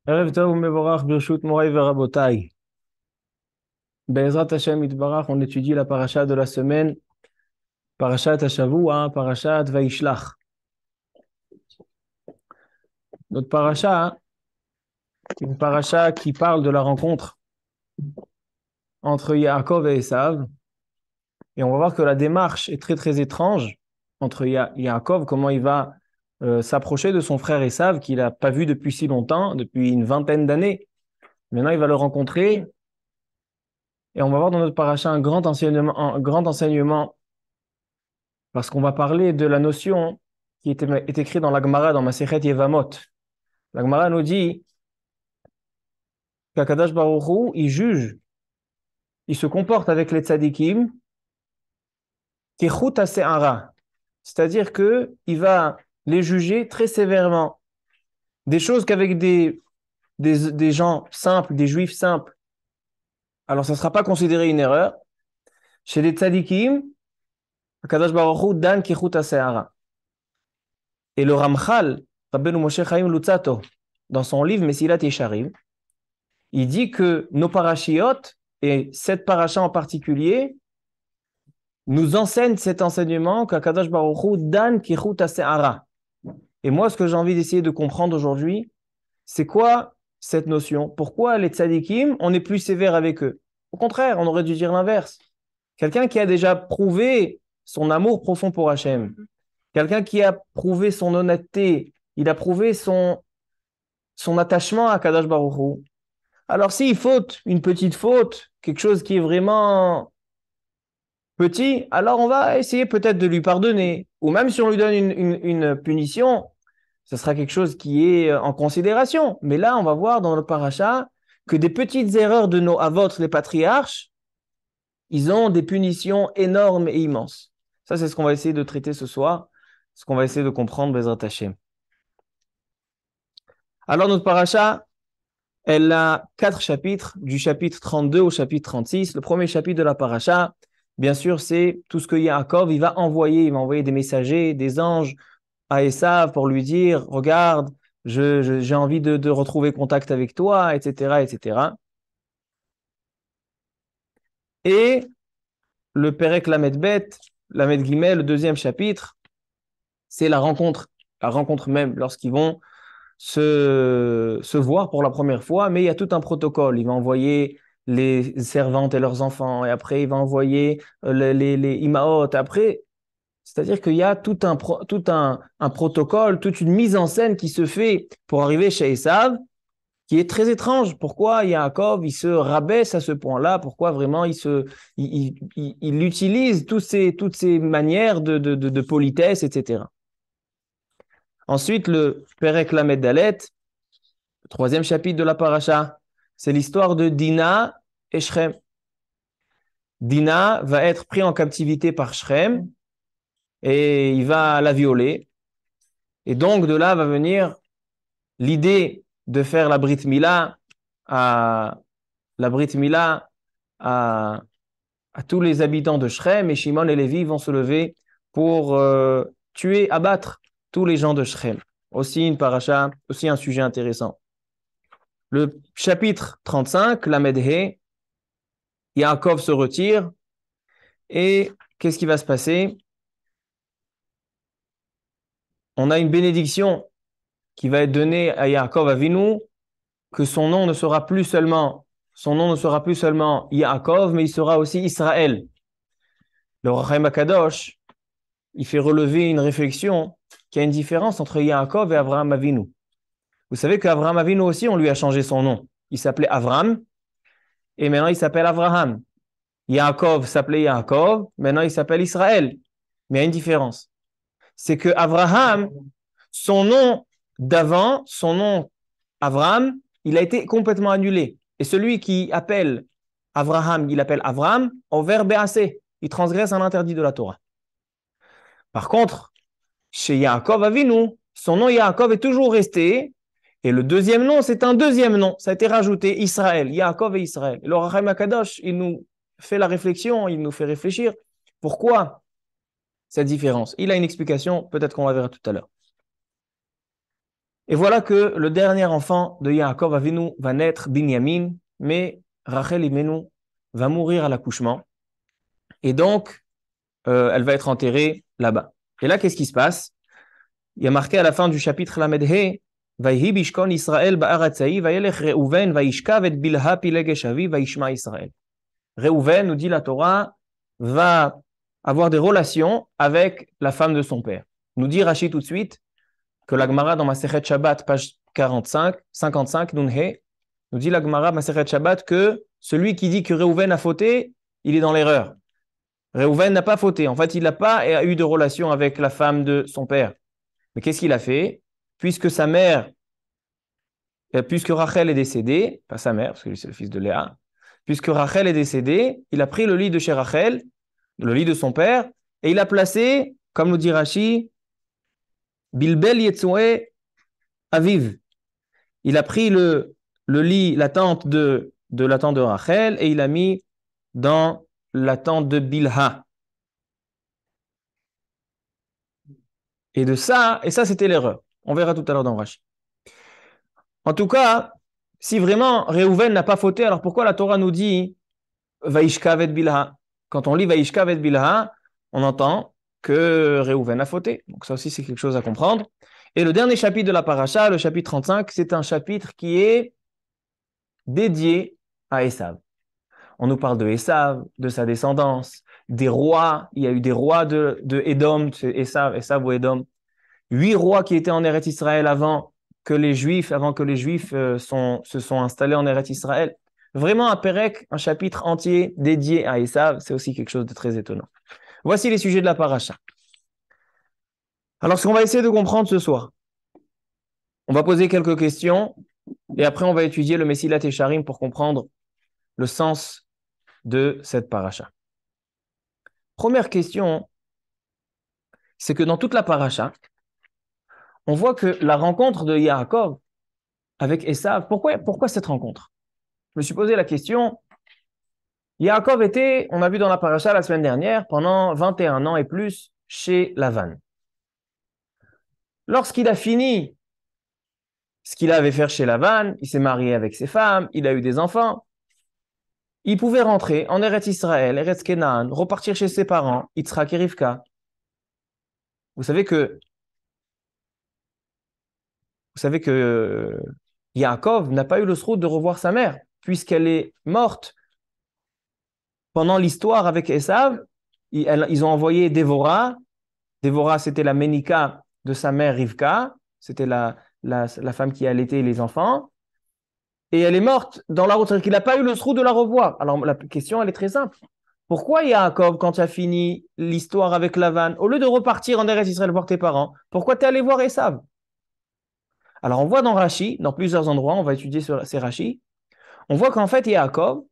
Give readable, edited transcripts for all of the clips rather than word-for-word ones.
ערב טוב ומבורך ברשות מוריי ורבותיי. Be'ezrat Hashem Yitbarach, on étudie la paracha de la semaine, parashat Hashavua, parashat Vaishlach. Notre paracha, une paracha qui parle de la rencontre entre Yaakov et Esav. Et on va voir que la démarche est très très étrange entre Yaakov, comment il va s'approcher de son frère Esav, qu'il n'a pas vu depuis si longtemps, depuis une vingtaine d'années. Maintenant, il va le rencontrer. Et on va voir dans notre paracha un grand enseignement parce qu'on va parler de la notion est écrite dans la Gemara, dans Masechet Yevamot. La Gemara nous dit qu'Akadosh Baruch Hu, il juge, il se comporte avec les tzadikim, kechut hase'ara, c'est-à-dire que il va les juger très sévèrement. Des choses qu'avec des gens simples, des juifs simples, alors ça ne sera pas considéré une erreur. Chez les tzadikim, Akadosh Baruch Hu dan kechut hase'ara. Et le Ramchal, Rabbeinu Moshe Chaim Luzzatto, dans son livre Mesilat Yesharim, il dit que nos parachiotes, et cette paracha en particulier, nous enseignent cet enseignement qu'Akadosh Baruch Hu dan kichut hase'ara. Et moi, ce que j'ai envie d'essayer de comprendre aujourd'hui, c'est quoi cette notion? Pourquoi les tzadikim, on est plus sévère avec eux? Au contraire, on aurait dû dire l'inverse. Quelqu'un qui a déjà prouvé son amour profond pour Hachem, quelqu'un qui a prouvé son honnêteté, il a prouvé son attachement à Akadosh Baruch Hu. Alors s'il faute, une petite faute, quelque chose qui est vraiment petit, alors on va essayer peut-être de lui pardonner. Ou même si on lui donne une punition, ce sera quelque chose qui est en considération. Mais là, on va voir dans le paracha que des petites erreurs de nos avot, les patriarches, ils ont des punitions énormes et immenses. Ça, c'est ce qu'on va essayer de traiter ce soir, ce qu'on va essayer de comprendre, Bezrat Hashem. Alors, notre paracha, elle a 4 chapitres, du chapitre 32 au chapitre 36. Le premier chapitre de la paracha, bien sûr, c'est tout ce que Yaakov, il va envoyer des messagers, des anges à Esav pour lui dire, regarde, j'ai envie de retrouver contact avec toi, etc., etc. Et le Perek Lamed Bet, Lamed Gimel, le deuxième chapitre, c'est la rencontre même, lorsqu'ils vont se voir pour la première fois, mais il y a tout un protocole. Il va envoyer les servantes et leurs enfants, et après il va envoyer les imaot. Après, c'est-à-dire qu'il y a tout un protocole, toute une mise en scène qui se fait pour arriver chez Esav, qui est très étrange. Pourquoi Yaakov, il se rabaisse à ce point-là? Pourquoi vraiment il utilise toutes ces manières de politesse, etc. Ensuite, le Perek Lamed Dalet, le troisième chapitre de la paracha, c'est l'histoire de Dina et Shrem. Dina va être pris en captivité par Shrem et il va la violer. Et donc, de là va venir l'idée de faire à, la Brit Mila à tous les habitants de Shrem, et Shimon et Lévi vont se lever pour tuer, abattre tous les gens de Shrem. Aussi une paracha, aussi un sujet intéressant. Le chapitre 35, la Medhe, Yaakov se retire, et qu'est-ce qui va se passer? On a une bénédiction qui va être donnée à Yaakov Avinu, que son nom ne sera plus seulement Yaakov, mais il sera aussi Israël. Le Rachaim Akadosh, il fait relever une réflexion qu'il y a une différence entre Yaakov et Avraham Avinu. Vous savez qu'Avraham Avinu aussi, on lui a changé son nom. Il s'appelait Avram, et maintenant il s'appelle Avraham. Yaakov s'appelait Yaakov, maintenant il s'appelle Israël. Mais il y a une différence. C'est que Avraham, son nom d'avant, son nom Avram, il a été complètement annulé. Et celui qui appelle Avraham, il appelle Avram, au verbe assez. Il transgresse un interdit de la Torah. Par contre, chez Yaakov Avinu, son nom Yaakov est toujours resté. Et le deuxième nom, c'est un deuxième nom. Ça a été rajouté, Israël, Yaakov et Israël. Et le Rachaim Akadosh, il nous fait la réflexion, il nous fait réfléchir. Pourquoi cette différence? Il a une explication, peut-être qu'on la verra tout à l'heure. Et voilà que le dernier enfant de Yaakov Avinu va naître, Binyamin, mais Rachel Imenu va mourir à l'accouchement. Et donc, elle va être enterrée là-bas. Et là, qu'est-ce qui se passe? Il y a marqué à la fin du chapitre Lamed He, Vayhi bishkon Israël ba'aratzai, vayelech Reuven, vayishkav et bilha pilegesh avi, vayishma Israël. Reuven, nous dit la Torah, va avoir des relations avec la femme de son père. Nous dit Rashi tout de suite que la Gemara dans Masechet Shabbat, page 55, Nunhe, nous dit la Gemara Masechet Shabbat que celui qui dit que Reuven a fauté, il est dans l'erreur. Reuven n'a pas fauté. En fait, il n'a pas eu de relation avec la femme de son père. Mais qu'est-ce qu'il a fait? Puisque sa mère, puisque Rachel est décédée, pas sa mère, parce que lui c'est le fils de Léa, puisque Rachel est décédée, il a pris le lit de chez Rachel, le lit de son père, et il a placé, comme nous dit Rashi, Bilbel Yetzoe Aviv. Il a pris le lit, la tente de la tente de Rachel, et il a mis dans la tente de Bilha. Et ça c'était l'erreur. On verra tout à l'heure dans Rashi. En tout cas, si vraiment Reuven n'a pas fauté, alors pourquoi la Torah nous dit Vaishkav et Bilha? Quand on lit Vaishkav et Bilha, on entend que Reuven a fauté. Donc ça aussi, c'est quelque chose à comprendre. Et le dernier chapitre de la paracha, le chapitre 35, c'est un chapitre qui est dédié à Esav. On nous parle de Esav, de sa descendance, des rois. Il y a eu des rois de Édom, Esav ou Édom. 8 rois qui étaient en Eretz Israël avant que les Juifs se sont installés en Eretz Israël. Vraiment un Pérec, un chapitre entier dédié à Esav, c'est aussi quelque chose de très étonnant. Voici les sujets de la paracha. Alors, ce qu'on va essayer de comprendre ce soir, on va poser quelques questions et après on va étudier le Mesilat Yesharim pour comprendre le sens de cette paracha. Première question, c'est que dans toute la paracha, on voit que la rencontre de Yaakov avec Esav, pourquoi cette rencontre? Je me suis posé la question. Yaakov était, on a vu dans la paracha la semaine dernière, pendant 21 ans et plus chez Lavan. Lorsqu'il a fini ce qu'il avait fait chez Lavan, il s'est marié avec ses femmes, il a eu des enfants, il pouvait rentrer en Eretz Israël, Eretz Kenaan, repartir chez ses parents, Yitzhak et Rivka. Vous savez que Yaakov n'a pas eu le sroud de revoir sa mère, puisqu'elle est morte pendant l'histoire avec Esav. Ils ont envoyé Dévorah. Dévorah, c'était la ménika de sa mère Rivka. C'était la femme qui allaitait les enfants. Et elle est morte dans la route. C'est-à-dire qu'il n'a pas eu le sroud de la revoir. Alors, la question, elle est très simple. Pourquoi Yaakov, quand tu as fini l'histoire avec Lavan, au lieu de repartir en Eretz Israël voir tes parents, pourquoi tu es allé voir Esav? Alors, on voit dans Rashi, dans plusieurs endroits, on va étudier ces Rashi, on voit qu'en fait, Yaakov,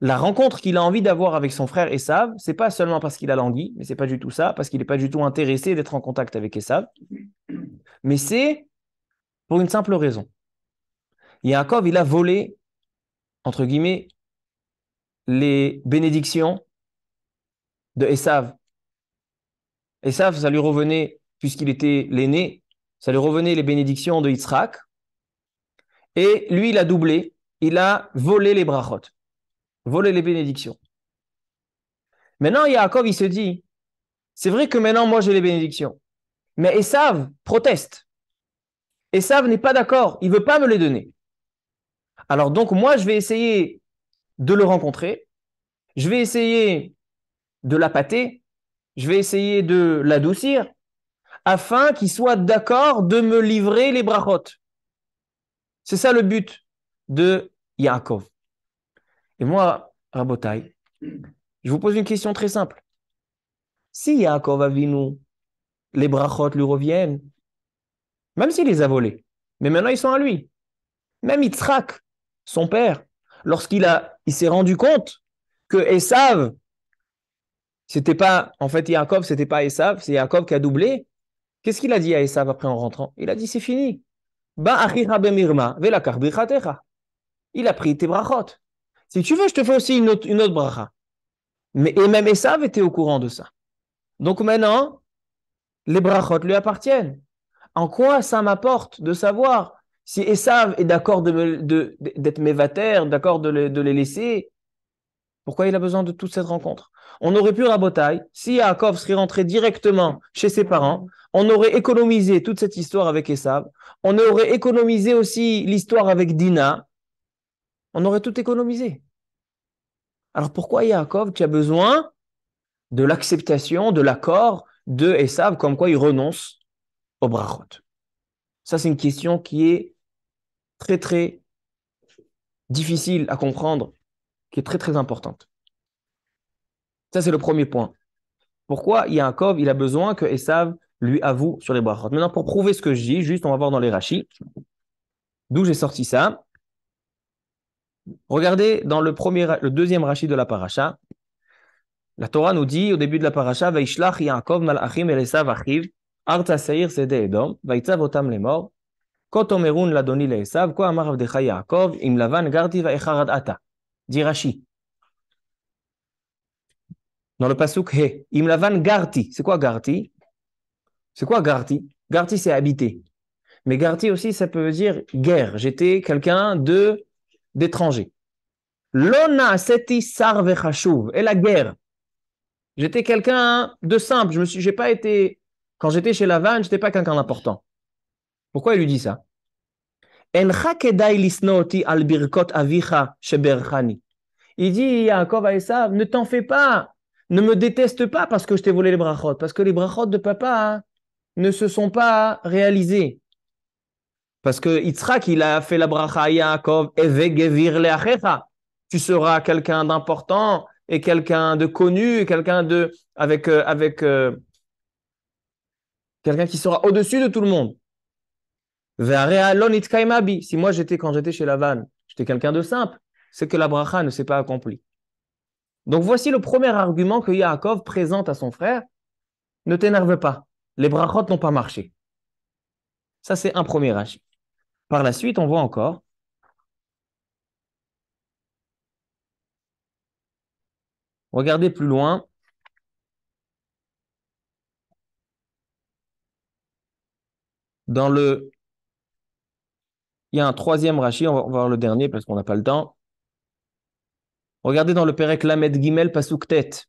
la rencontre qu'il a envie d'avoir avec son frère Esav, c'est pas seulement parce qu'il a languit, mais c'est pas du tout ça, parce qu'il n'est pas du tout intéressé d'être en contact avec Esav, mais c'est pour une simple raison. Yaakov, il a volé, entre guillemets, les bénédictions de Esav. Esav, ça lui revenait, puisqu'il était l'aîné, ça lui revenait les bénédictions de Yitzhak, et lui, il a doublé, il a volé les brachot, volé les bénédictions. Maintenant, Yaakov, il se dit, c'est vrai que maintenant, moi, j'ai les bénédictions, mais Esav proteste. Esav n'est pas d'accord, il ne veut pas me les donner. Alors donc, moi, je vais essayer de le rencontrer, je vais essayer de l'appâter, je vais essayer de l'adoucir, afin qu'il soit d'accord de me livrer les brachot. C'est ça le but de Yaakov. Et moi, Rabotai, je vous pose une question très simple. Si Yaakov Avinu, les brachot lui reviennent, même s'il les a volés, mais maintenant ils sont à lui. Même Yitzhak, son père, lorsqu'il s'est rendu compte que Esav, c'était pas, en fait Yaakov, c'était pas Esav, c'est Yaakov qui a doublé. Qu'est-ce qu'il a dit à Esav après en rentrant? Il a dit c'est fini. Il a pris tes brachot. Si tu veux, je te fais aussi une autre bracha. Et même Esav était au courant de ça. Donc maintenant, les brachot lui appartiennent. En quoi ça m'apporte de savoir si Esav est d'accord d'être mévater, d'accord de les laisser? Pourquoi il a besoin de toute cette rencontre? On aurait pu rabotaille, si Yaakov serait rentré directement chez ses parents, on aurait économisé toute cette histoire avec Esav, on aurait économisé aussi l'histoire avec Dina, on aurait tout économisé. Alors pourquoi Yaakov, tu as besoin de l'acceptation, de l'accord de Esav, comme quoi il renonce au brachot? Ça, c'est une question qui est très, très difficile à comprendre, qui est très, très importante. Ça, c'est le premier point. Pourquoi Yaakov, il a besoin que Esav lui avoue sur les brachot? Maintenant, pour prouver ce que je dis, juste, on va voir dans les rachis, d'où j'ai sorti ça. Regardez dans le deuxième rachi de la paracha. La Torah nous dit au début de la paracha, Vaishlach Yaakov malachim el Esav achiv, arta seir sede Edom, vaitzav otam lemor, kot omerun ladoni le Esav, ko amar avdecha Yaakov, im lavan garti vaecharad ata. Dit Rashi. Dans le pasuk He, im lavan garti. C'est quoi garti? C'est quoi garti? Garti, c'est habiter. Mais garti aussi, ça peut dire guerre. J'étais quelqu'un d'étranger. Lona seti sar vechashuv. Et la guerre. J'étais quelqu'un de simple. J'ai pas été, quand j'étais chez Lavan, j'étais pas quelqu'un d'important. Pourquoi il lui dit ça? Encha kedai lisnoti al birkot avicha sheberchani. Il dit, Yaakov à Esav, ne t'en fais pas. Ne me déteste pas parce que je t'ai volé les brachot. Parce que les brachot de papa ne se sont pas réalisés. Parce que Yitzhak, il a fait la bracha à Yaakov, Eve gevir leachecha. Tu seras quelqu'un d'important et quelqu'un de connu, et quelqu'un quelqu'un qui sera au-dessus de tout le monde. Si moi quand j'étais chez Lavan, j'étais quelqu'un de simple, c'est que la bracha ne s'est pas accomplie. Donc voici le premier argument que Yaakov présente à son frère. Ne t'énerve pas, les brachot n'ont pas marché. Ça, c'est un premier rachi. Par la suite, on voit encore. Regardez plus loin. Il y a un troisième rachi, on va voir le dernier parce qu'on n'a pas le temps. Regardez dans le Perek Lamed Gimel Pasuk Tet.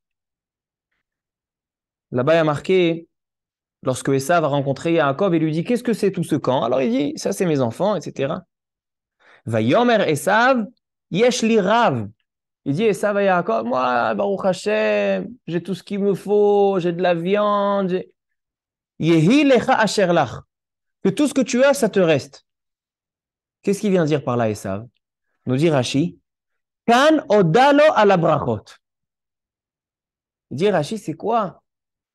Là-bas, il y a marqué, lorsque Esav va rencontrer Yaakov, il lui dit, qu'est-ce que c'est tout ce camp? Alors il dit, ça c'est mes enfants, etc. Vayomer Esav, yesh li rav. Il dit, Esav à Yaakov, moi, Baruch Hashem, j'ai tout ce qu'il me faut, j'ai de la viande. Yehi lecha asher lach. Que tout ce que tu as, ça te reste. Qu'est-ce qu'il vient dire par là, Esav? Nous dit Rashi, kan odalo ala brachot. Il dit, Rashi, c'est quoi?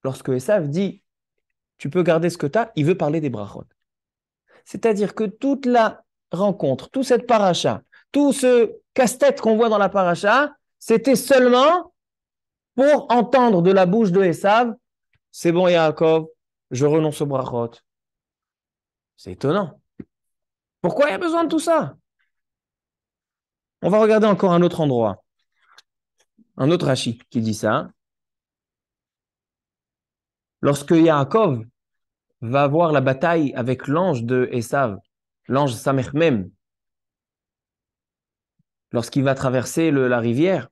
Lorsque Esav dit, tu peux garder ce que tu as, il veut parler des brachot. C'est-à-dire que toute la rencontre, toute cette paracha, tout ce casse-tête qu'on voit dans la paracha, c'était seulement pour entendre de la bouche de Esav, c'est bon Yaakov, je renonce au brachot. C'est étonnant. Pourquoi il y a besoin de tout ça? On va regarder encore un autre endroit. Un autre Rashi qui dit ça. Lorsque Yaakov va avoir la bataille avec l'ange de Esav, l'ange Samechmem, lorsqu'il va traverser la rivière,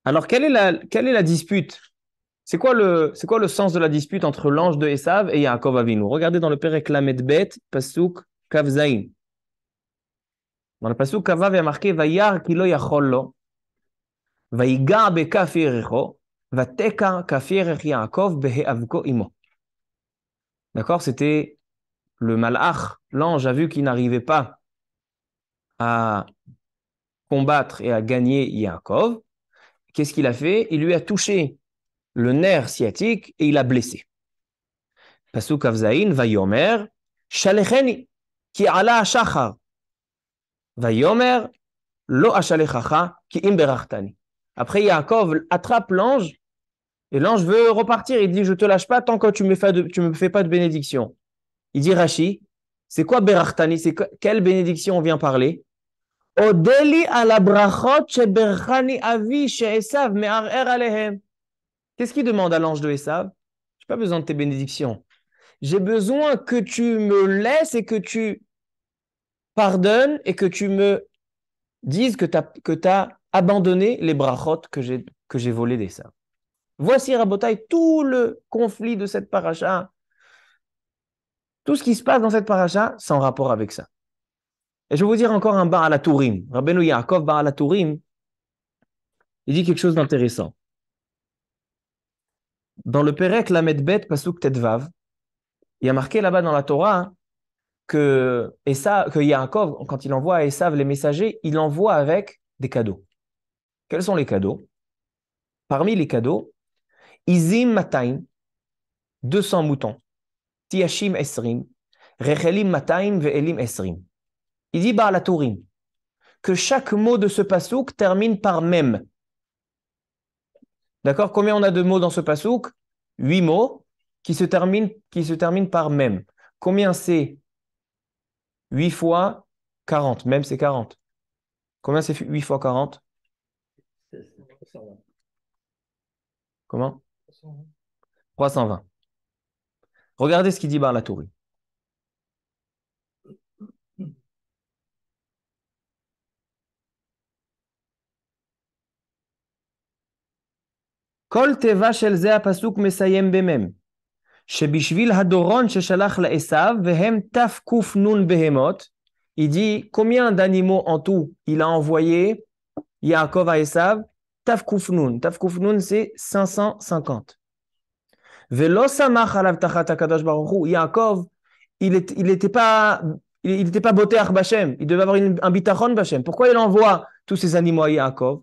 alors quelle est la dispute? C'est quoi le sens de la dispute entre l'ange de Esav et Yaakov Avinu? Regardez dans le Perek Lamed Bet, Pasuk Kav Zayin. Dans le Pasuk Kavav, il y a marqué Vayar kilo yachollo, Vayiga bekaf yerecho, Vateka kaf yerech Yaakov beheavko imo. D'accord? C'était le malach, l'ange a vu qu'il n'arrivait pas à combattre et à gagner Yaakov. Qu'est-ce qu'il a fait? Il lui a touché le nerf sciatique et il a blessé. Pasuk Avzaïn, Vayomer, Shalecheni, ki ala shachar. Vayomer, lo ashalechacha, ki imberartani. Après, Yaakov attrape l'ange et l'ange veut repartir. Il dit, je ne te lâche pas tant que tu me fais pas de bénédiction. Il dit, Rashi, c'est quoi berartani? Quelle bénédiction on vient parler? Odeli ala brachot sheberchani avi she'esav me'arer alehem. Qu'est-ce qu'il demande à l'ange de Esav? Je n'ai pas besoin de tes bénédictions. j'ai besoin que tu me laisses et que tu pardonnes et que tu me dises que tu as abandonné les brachot que j'ai volés d'Esav. Voici, Rabotai, tout le conflit de cette paracha, tout ce qui se passe dans cette paracha, sans rapport avec ça. Et je vais vous dire encore un bar à la Tourim. Rabbeinu Yaakov, bar à la Tourim, il dit quelque chose d'intéressant. Dans le Perek Lamed Bet, Pasuk Tetvav, il y a marqué là-bas dans la Torah que Yaakov, quand il envoie à Esav les messagers, il envoie avec des cadeaux. Quels sont les cadeaux? Parmi les cadeaux, Izim Mataim, 200 moutons. Tiashim Esrim, Rechelim Mataim Ve'elim Esrim. Il dit à la Tourim que chaque mot de ce pasouk termine par même. D'accord? Combien on a de mots dans ce pasouk? 8 mots qui se terminent par même. Combien c'est 8 fois 40? Même c'est 40. Combien c'est 8 fois 40? Comment? 320. Regardez ce qu'il dit la Tourim. Kol teva shel ze הפסוק מסיים במם, שבשביל הדורון ששלח לעשיו, והם תק"ן בהמות, il dit combien d'animaux en tout il a envoyé Yaakov à Esav? Tafkufnun. Tafkufnun, c'est 550. Velo samach alav tachat hakadosh baruch hu. Yaakov, il était pas boteach b'Hashem. Il devait avoir un bitachon b'Hashem. Pourquoi il envoie tous ces animaux à Yaakov?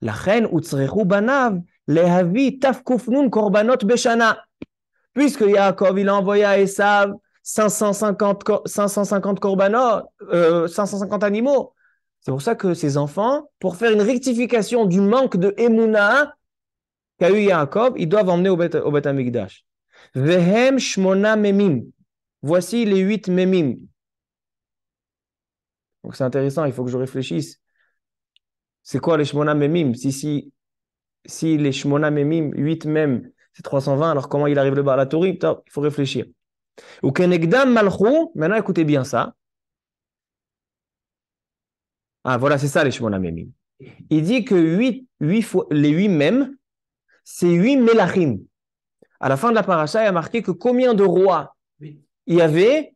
Lachen utzrechu banav lehavi tafkufnun korbanot beshana. Puisque Yaakov, il a envoyé à Esav 550 korbanot, 550 animaux. C'est pour ça que ces enfants, pour faire une rectification du manque de Emouna qu'a eu Yaakov, ils doivent emmener au Bet Amikdash. Vehem shmona memim. Voici les 8 memim. Donc c'est intéressant, il faut que je réfléchisse. C'est quoi les shmona memim? Si les shmona memim, 8 mem, c'est 320, alors comment il arrive le bar à la Tourim? Il faut réfléchir. Ou kenegdam malchou, maintenant écoutez bien ça. Ah, voilà, c'est ça les Shmona Memim. Il dit que les 8 mêmes, c'est 8 Melachim. À la fin de la paracha, il y a marqué que combien de rois il y avait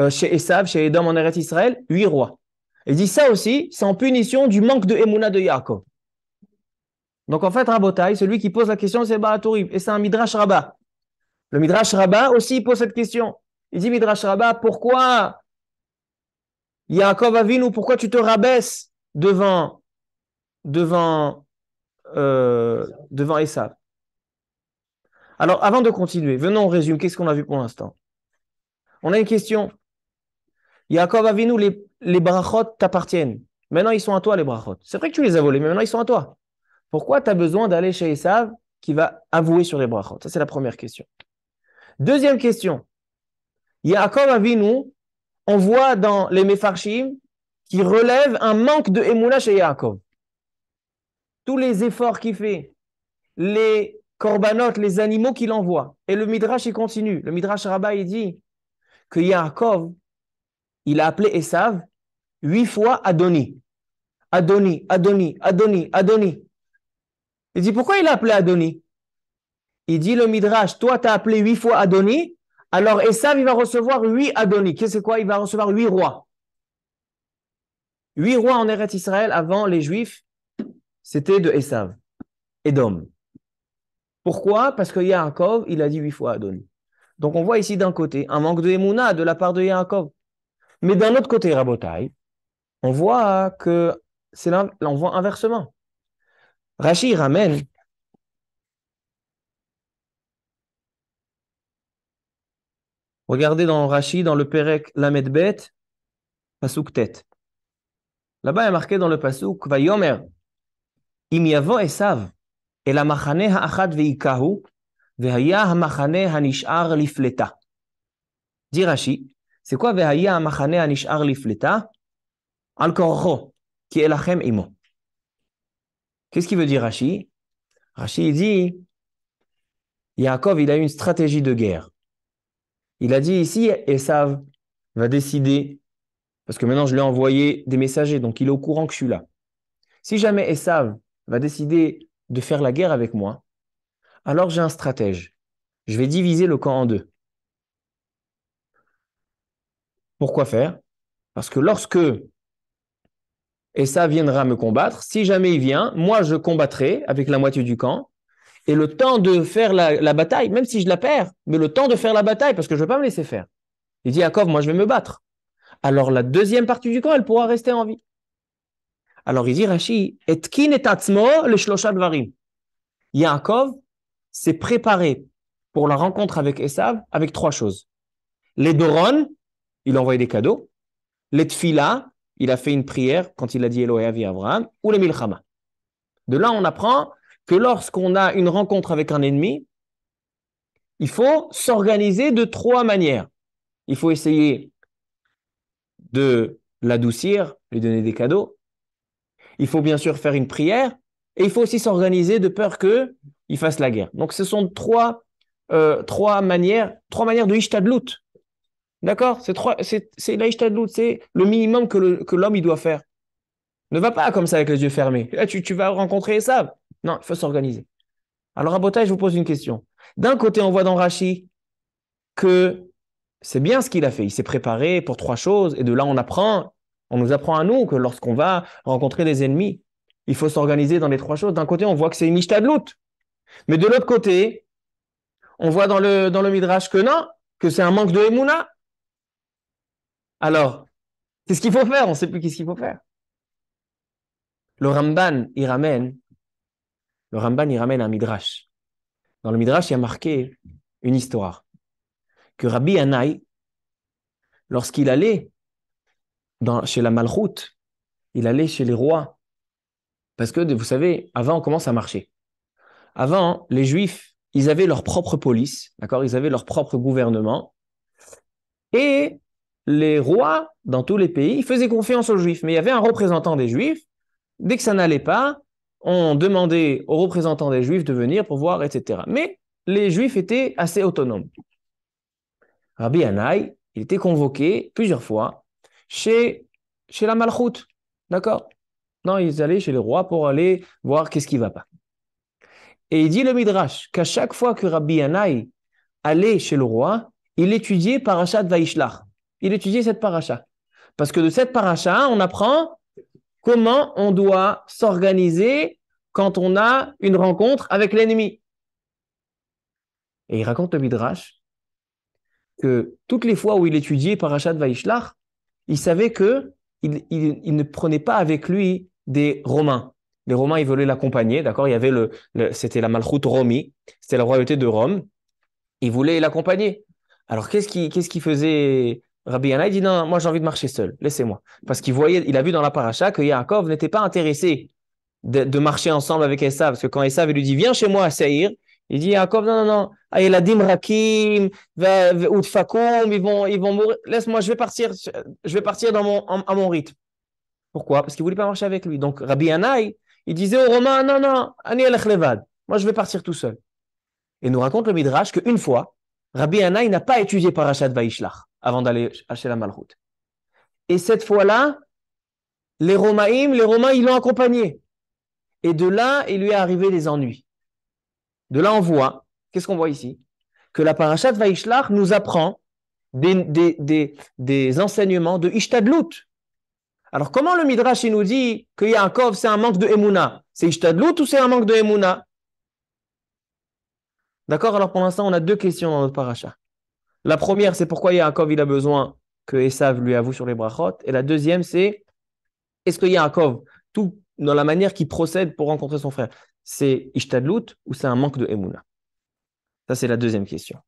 chez Esav, chez Edom en Eretz Israël? 8 rois. Il dit ça aussi, c'est en punition du manque de Emouna de Yaakov. Donc en fait, Rabotai, celui qui pose la question, c'est Baratorib. Et c'est un Midrash Rabbah. Le Midrash Rabbah aussi pose cette question. Il dit Midrash Rabbah, pourquoi Yaakov Avinu, pourquoi tu te rabaisses devant Esav? Alors, avant de continuer, venons, on résume. Qu'est-ce qu'on a vu pour l'instant? On a une question. Yaakov Avinu, les brachot t'appartiennent. Maintenant, ils sont à toi, les brachot. C'est vrai que tu les as volés, mais maintenant, ils sont à toi. Pourquoi tu as besoin d'aller chez Esav qui va avouer sur les brachot? Ça, c'est la première question. Deuxième question. Yaakov Avinu, on voit dans les Mefarshim qui relève un manque de Emouna chez Yaakov. Tous les efforts qu'il fait, les korbanot, les animaux qu'il envoie. Et le Midrash, il continue. Le Midrash Rabbah, il dit que Yaakov, il a appelé Esav 8 fois Adoni. Adoni, Adoni, Adoni, Adoni. Il dit, pourquoi il a appelé Adoni? Il dit, le Midrash, toi, tu as appelé 8 fois Adoni, alors Esav, il va recevoir 8 Adoni. Qu'est-ce que c'est quoi? Il va recevoir 8 rois. 8 rois en Eretz Israël avant les Juifs, c'était de Esav, Edom. Pourquoi? Parce que Yaakov, il a dit 8 fois Adoni. Donc on voit ici d'un côté un manque de Emouna de la part de Yaakov. Mais d'un autre côté, Rabotai, on voit que on voit inversement. Rashi ramène. Regardez dans Rashi, dans le Perek Lamed Bet, Pasuk Tet. Là-bas, il est marqué dans le Pasuk, Vayomer, Im yavo Esav, el hamachane ha'achad ve'ikahu, ve'haya hamachane hanish'ar lifleta. Dit Rashi, c'est quoi ve'haya hamachane hanish'ar lifleta? Al korcho, ki elachem imo. Qu'est-ce qu'il veut dire Rashi? Rashi dit, Yaakov, il a eu une stratégie de guerre. Il a dit ici, Esav va décider, parce que maintenant je lui ai envoyé des messagers, donc il est au courant que je suis là. Si jamais Esav va décider de faire la guerre avec moi, alors j'ai un stratège. Je vais diviser le camp en deux. Pourquoi faire? Parce que lorsque Esav viendra me combattre, si jamais il vient, moi je combattrai avec la moitié du camp, et le temps de faire la bataille, même si je la perds, mais le temps de faire la bataille, parce que je ne vais pas me laisser faire. Il dit, Yaakov, moi je vais me battre. Alors la deuxième partie du camp, elle pourra rester en vie. Alors il dit, Rashi, etkin et atzmo le shlosha dvarim. Yaakov s'est préparé pour la rencontre avec Esav avec trois choses. Les Doron, il a envoyé des cadeaux. Les Tfila, il a fait une prière quand il a dit Elohé Avi Abraham. Ou les Milchama. De là, on apprend que lorsqu'on a une rencontre avec un ennemi, il faut s'organiser de trois manières. Il faut essayer de l'adoucir, lui donner des cadeaux. Il faut bien sûr faire une prière. Et il faut aussi s'organiser de peur qu'il fasse la guerre. Donc, ce sont trois manières de Ishtadlut. D'accord? C'est la Ishtadlut, c'est le minimum que l'homme il doit faire. Ne va pas comme ça avec les yeux fermés. Là, tu vas rencontrer Esav. Non, il faut s'organiser. Alors, à Botaï, je vous pose une question. D'un côté, on voit dans Rashi que c'est bien ce qu'il a fait. Il s'est préparé pour trois choses. Et de là, on nous apprend à nous que lorsqu'on va rencontrer des ennemis, il faut s'organiser dans les trois choses. D'un côté, on voit que c'est une ishtadlout. Mais de l'autre côté, on voit dans le Midrash que non, que c'est un manque de Emouna. Alors, qu'est-ce qu'il faut faire? On ne sait plus qu'est-ce qu'il faut faire. Le Ramban, il ramène un Midrash. Dans le Midrash, il y a marqué une histoire. Que Rabbi Yannai, lorsqu'il allait chez la Malchoute, il allait chez les rois. Parce que, vous savez, avant, comment ça marchait? Avant, les Juifs, ils avaient leur propre police, d'accord? Ils avaient leur propre gouvernement. Et les rois, dans tous les pays, ils faisaient confiance aux Juifs. Mais il y avait un représentant des Juifs. Dès que ça n'allait pas, on demandait aux représentants des Juifs de venir pour voir, etc. Mais les Juifs étaient assez autonomes. Rabbi Yannai, il était convoqué plusieurs fois chez la Malchoute, d'accord? Non, ils allaient chez les rois pour aller voir qu'est-ce qui ne va pas. Et il dit le Midrash qu'à chaque fois que Rabbi Yannai allait chez le roi, il étudiait Parashat Vaishlach. Il étudiait cette paracha. Parce que de cette paracha, on apprend comment on doit s'organiser quand on a une rencontre avec l'ennemi. Et il raconte le Midrash que toutes les fois où il étudiait Parashat Vaishlach, il savait qu'il ne prenait pas avec lui des Romains. Les Romains, ils voulaient l'accompagner, d'accord? Il y avait c'était la Malchut Romi, c'était la royauté de Rome. Ils voulaient l'accompagner. Alors, qu'est-ce qu'il faisait Rabbi Yannai? Il dit non, moi j'ai envie de marcher seul, laissez-moi. Parce il a vu dans la paracha que Yaakov n'était pas intéressé de marcher ensemble avec Esav. Parce que quand Esav lui dit viens chez moi à Seir, il dit Yaakov non, non, non, Eladim Rakim, Utfakum, ils vont mourir. Laisse-moi, je vais partir à mon rythme. Pourquoi? Parce qu'il ne voulait pas marcher avec lui. Donc Rabbi Yannai, il disait aux Romains non, non, Ani elech levad. Moi je vais partir tout seul. Et nous raconte le Midrash qu'une fois, Rabbi Yannai n'a pas étudié Parashat Vaishlach avant d'aller chez la Malchoute. Et cette fois-là, les Romains, ils l'ont accompagné. Et de là, il lui est arrivé des ennuis. De là, on voit, qu'est-ce qu'on voit ici? Que la Parashat Vaishlach nous apprend des enseignements de Ishtadlut. Alors, comment le Midrash il nous dit que Yaakov, c'est un manque de Emouna? C'est Ishtadlut ou c'est un manque de Emouna? D'accord? Alors, pour l'instant, on a deux questions dans notre parasha. La première, c'est pourquoi Yaakov, il a besoin que Esav lui avoue sur les brachot. Et la deuxième, c'est est-ce que Yaakov, tout dans la manière qu'il procède pour rencontrer son frère, c'est Ishtadlut ou c'est un manque de Emouna? Ça, c'est la deuxième question.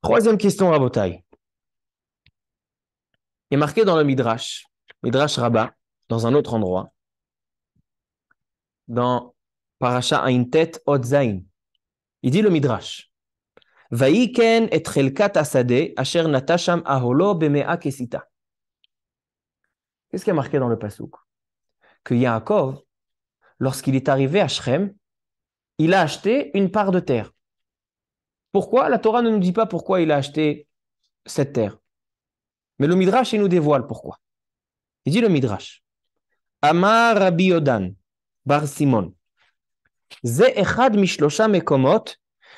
Troisième question, Rabotai. Il est marqué dans le Midrash Rabbah, dans un autre endroit, dans Parasha Aintet Otzain. Il dit le Midrash. Vaïken et chelkat asade asher natasham aholo bemea kesita. Qu'est-ce qui est marqué dans le pasouk? Que Yaakov, lorsqu'il est arrivé à Shrem, il a acheté une part de terre. Pourquoi? La Torah ne nous dit pas pourquoi il a acheté cette terre. Mais le Midrash, il nous dévoile pourquoi. Il dit le Midrash. Amar Rabbi Yodan, Bar Simon. זה אחד משלושה מקומות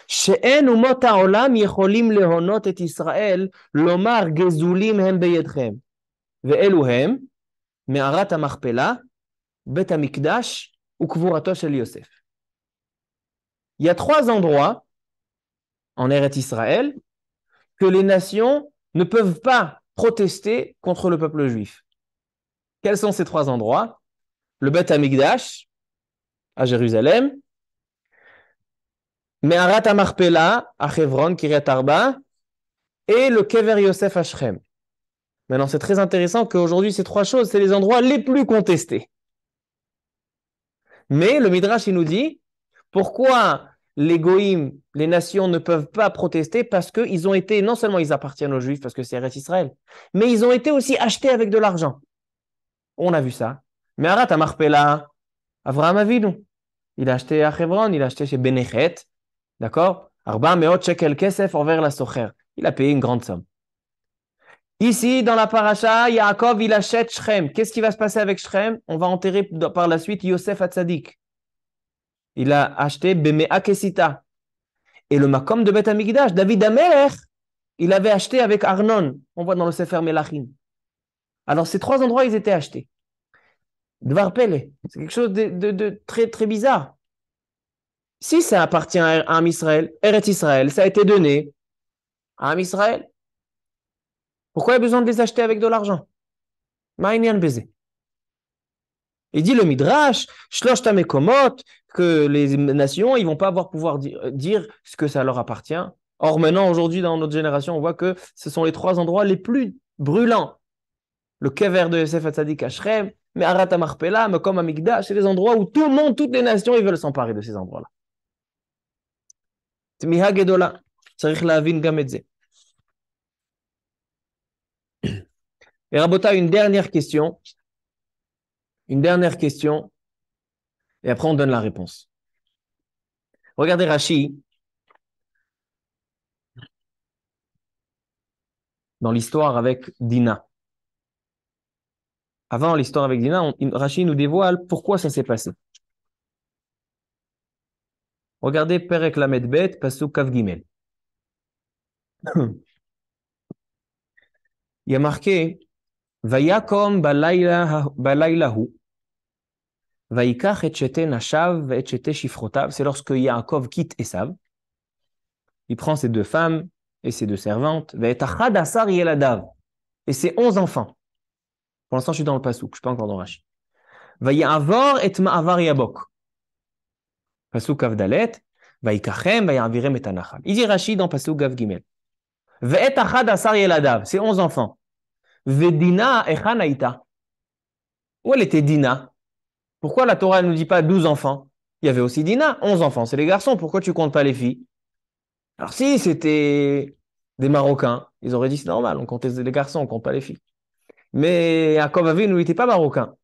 שאין אומות העולם יכולים להונות את ישראל, לומר גזולים הם בידכם. ואלו הם מערת המכפלה, בית המקדש וקבורתו של יוסף. Il y a 3 endroits en Eretz Israël que les nations ne peuvent pas protester contre le peuple juif. Quels sont ces 3 endroits? Le Beth Amikdash à Jérusalem, Me'arat HaMachpelah à Hebron, Kiryat Arba, et le Kever Yosef à Shrem. Maintenant, c'est très intéressant qu'aujourd'hui, ces 3 choses, c'est les endroits les plus contestés. Mais le Midrash, il nous dit, pourquoi les Goïm, les nations ne peuvent pas protester? Parce qu'ils ont été, non seulement ils appartiennent aux Juifs, parce que c'est Eretz Israël, mais ils ont été aussi achetés avec de l'argent. On a vu ça. Me'arat HaMachpelah, Avraham Avinu, il a acheté à Hebron, il a acheté chez Benechet, d'accord? Arba meot shekel kesef envers la socher. Il a payé une grande somme. Ici, dans la paracha, Yaakov, il achète Shrem. Qu'est-ce qui va se passer avec Shrem? On va enterrer par la suite Yosef Hatzadik. Il a acheté Bemea Kesita. Et le Makom de Beth Amikdash, David Amelech, il avait acheté avec Arnon. On voit dans le Sefer Melachim. Alors, ces 3 endroits, ils étaient achetés. Dvar Pele. C'est quelque chose de très, très bizarre. Si ça appartient à Am Israël, Eretz Israël, ça a été donné à Am Israël. Pourquoi il y a besoin de les acheter avec de l'argent? Ma'inyan Bezé. Il dit le Midrash, Shlosh Tamekomot, que les nations, ils ne vont pas avoir pouvoir dire ce que ça leur appartient. Or, maintenant, aujourd'hui, dans notre génération, on voit que ce sont les 3 endroits les plus brûlants. Le Kever de Yosef Hatzadik à Shrem, Me'arat HaMachpelah, Makom HaMikdash, c'est les endroits où tout le monde, toutes les nations, ils veulent s'emparer de ces endroits-là. Tmiha Gedola, Tzarich La'avin Gam et Zeh. Et Rabota, une dernière question. Une dernière question. Et après, on donne la réponse. Regardez Rashi. Dans l'histoire avec Dina. Avant l'histoire avec Dina, Rashi nous dévoile pourquoi ça s'est passé. Regardez Perek Lamed Bet, Pasuk Kav Gimel. Il y a marqué Vayakom balaylahu Vayikach et chete nashav et chete shifrotav. C'est lorsque Yaakov quitte Esav. Il prend ses 2 femmes et ses 2 servantes. Vayetachad asar yeladav. Et ses 11 enfants. Pour l'instant, je suis dans le Pasuk, je ne suis pas encore dans Rashi. Vayavor et ma'avar yabok. Pasuk Avdalet. Vayikachem vayavirem et anachal. Il dit Rashi dans Pasuk Gav Gimel. Vayetachad asar yeladav. Ses 11 enfants. Vedina echanaïta. Où elle était Dina? Pourquoi la Torah ne nous dit pas 12 enfants? Il y avait aussi Dina, 11 enfants, c'est les garçons. Pourquoi tu ne comptes pas les filles? Alors si c'était des Marocains, ils auraient dit c'est normal, on compte les garçons, on ne compte pas les filles. Mais Yaakov Avinu, il n'était pas marocain.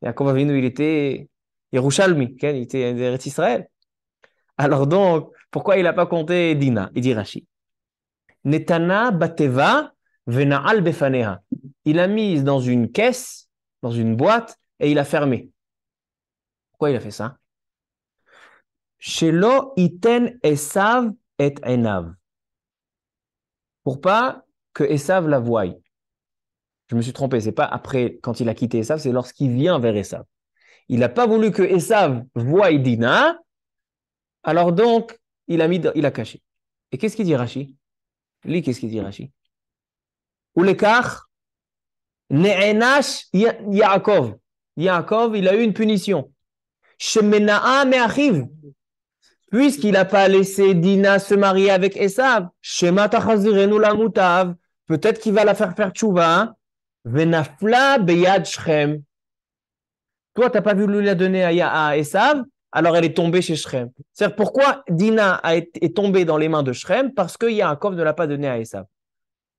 Yaakov Avinu, il était Yerushalmi, il était d'Eretz Israël. Alors donc, pourquoi il n'a pas compté Dina? Il dit Rashi. Netana bateva vena'al befaneha. Il a mis dans une caisse, dans une boîte, et il a fermé. Pourquoi il a fait ça? Shelo iten Esav et Enav. Pour pas que Esav la voie. Je me suis trompé, c'est pas après, quand il a quitté Esav, c'est lorsqu'il vient vers Esav. Il n'a pas voulu que Esav voie Dina, alors donc, il a caché. Et qu'est-ce qu'il dit Rashi? Lui, qu'est-ce qu'il dit Rashi? Ulekach, Ne'enash Yaakov. Yaakov, il a eu une punition. Shemena'a me'achiv. Puisqu'il n'a pas laissé Dina se marier avec Esav, Shema tachazirenu la mutav, peut-être qu'il va la faire tchouva, venafla beyad Shrem. Toi, tu n'as pas voulu la donner à Esav, alors elle est tombée chez Shrem. C'est-à-dire, pourquoi Dina est tombée dans les mains de Shrem? Parce que Yaakov ne l'a pas donnée à Esav.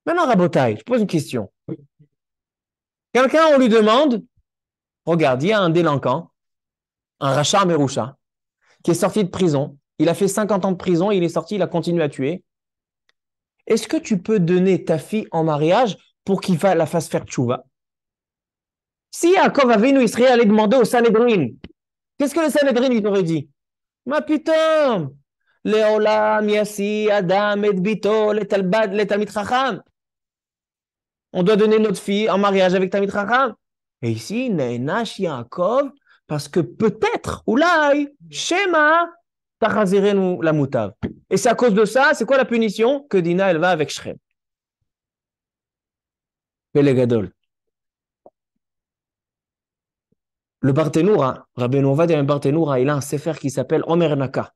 Maintenant, Rabotai, je pose une question. Quelqu'un, on lui demande, regarde, il y a un délinquant, un rachat Merusha, qui est sorti de prison, il a fait 50 ans de prison, il est sorti, il a continué à tuer. Est-ce que tu peux donner ta fille en mariage pour qu'il la fasse faire tchouva? Si Yaakov Avinu, il serait allé demander au Sanhedrin, qu'est-ce que le Sanhedrin il aurait dit? Ma putain, Leolam Yassi Adam et Bito, le Talmid Chacham. On doit donner notre fille en mariage avec Talmid Chacham. Et ici, Naenash Yaakov, parce que peut-être, oulai, Shema, Tachazirenu la moutav. Et c'est à cause de ça, c'est quoi la punition? Que Dina, elle va avec Shrem. Pelegadol. Le Barthénoura, Rabbeinu Ovadia Barthénoura, il a un sefer qui s'appelle Omer Naka.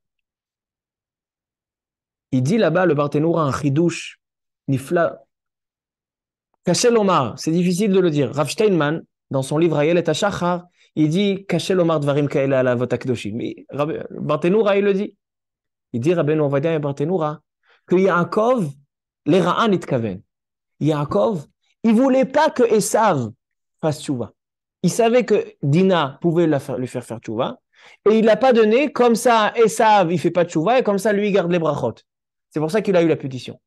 Il dit là-bas, le Barthénoura, un chidouche, nifla. Kachel Omar, c'est difficile de le dire. Rav Steinman, dans son livre Ayelet HaShachar, il dit Kachel Omar Dvarim Kaela ala Avot HaKadoshim. Mais Barthénoura, il le dit. Il dit Rabbeinu Ovadia Barthénoura que Yaakov, les Ra'an nitkaven. Yaakov, il voulait pas que Esav fasse tchouva. Il savait que Dina pouvait lui faire tchouva, et il l'a pas donné, comme ça Esav, il fait pas tchouva, et comme ça lui, il garde les brachot. C'est pour ça qu'il a eu la punition.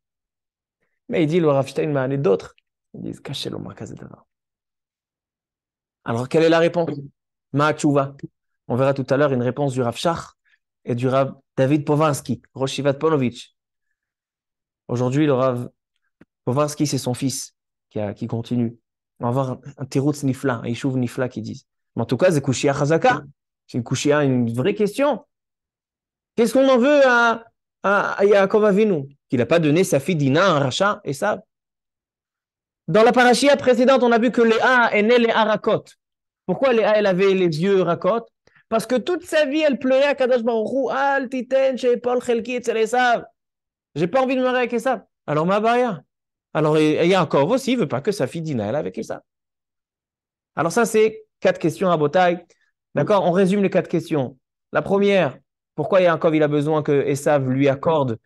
Mais il dit, le Rav Steinman et d'autres, ils disent, cachez l'omar kazedava. Alors, quelle est la réponse? Ma tchouva. On verra tout à l'heure une réponse du Rav Shach et du Rav David Povarsky, Rosh Shivat Ponovitch. Aujourd'hui, le Rav Povarsky, c'est son fils qui continue. On va avoir un teroutz nifla, un yishuv nifla qui disent. Mais en tout cas, c'est kushia chazaka. C'est une vraie question. Qu'est-ce qu'on en veut à Yaakov Avinu? Qu'il n'a pas donné sa fille Dina, un rachat, et ça. Dans la parachia précédente, on a vu que Léa est née Léa Rakot. Pourquoi Léa, elle avait les yeux Rakot? Parce que toute sa vie, elle pleurait à Kadosh Baruch Hu, Al titen chez Paul Chelki et Esav. J'ai pas envie de me marier avec Esav. Alors, ma baria. Alors, Yaakov aussi, il veut pas que sa fille Dina, elle avec Esav. Alors, ça, c'est 4 questions à Botaï. D'accord? On résume les 4 questions. La première, pourquoi Yaakov, il a besoin que Esav lui accorde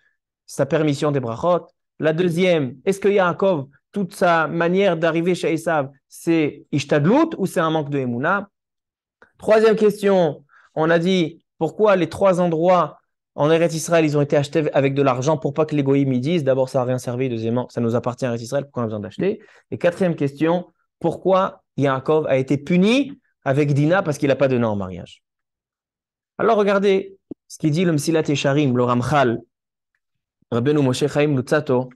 sa permission des brachot? La deuxième, est-ce que Yaakov, toute sa manière d'arriver chez Esav, c'est ishtadlut ou c'est un manque de Emouna? Troisième question, on a dit pourquoi les 3 endroits en Eretz Israël, ils ont été achetés avec de l'argent pour pas que les goïms y disent, d'abord ça n'a rien servi, deuxièmement ça nous appartient à Eretz Israël, pourquoi on a besoin d'acheter? Et quatrième question, pourquoi Yaakov a été puni avec Dina parce qu'il n'a pas donné en mariage? Alors regardez ce qu'il dit le Msilat Yesharim, le Ramchal, Rabbeinu Moshe Chaim Lutzato,